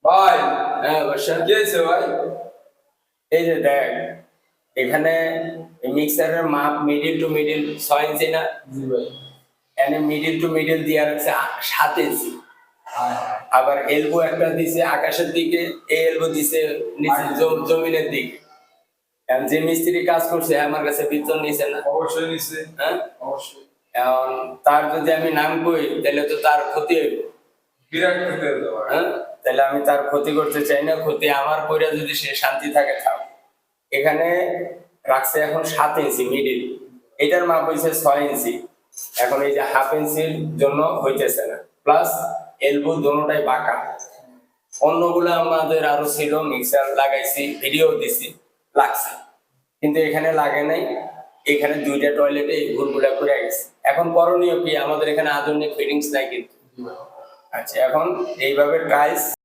ভাই হ্যাঁ বর্ষা, কি হয়েছে ভাই? এই যে দেখ, এখানে মিক্সারের মাপ মিডিল টু মিডিল 6 ইঞ্চি না, জি ভাই। এখানে মিডিল টু মিডিল দিয়া রাখছে 7 ইঞ্চি। হায় হায়। আবার এলবো একটা দিছে আকাশের দিকে, এই এলবো দিছে নিচে জমিনের দিকে। এখন যে মিস্ত্রি কাজ করছে আমার কাছে বেতন নিছে না, অবশ্যই নিচ্ছে। হ্যাঁ? অবশ্যই। এখন তার যদি আমি নাম কই তাহলে তো তার ক্ষতি হইব, বিরাট ক্ষতি হতে পারে। হ্যাঁ? তাহলে আমি তার ক্ষতি করতে চাই না, ক্ষতি আমার কইরা যদি সে শান্তি থাকে থাক। এখানে রাখছে এখন 7 ইঞ্চি মিডিল, এটার মাপ হয়েছে 6 ইঞ্চি। এখন এই যে হাফ ইঞ্চির জন্য হইতেছে না, প্লাস এলবো দোনোটাই বাঁকা। অন্যগুলো আমাদের আরো ছিল, মিক্সার লাগাইছি, ভিডিও দিছি, লাগছে, কিন্তু এখানে লাগে নাই। এখানে দুইটা টয়লেটে এই ভুলগুলা করে গেছে। এখন করণীয় কি, আমাদের এখানে আধুনিক ফিটিংস নাই কিন্তু। জি ভাই। আচ্ছা, এখন এইভাবে টাইলস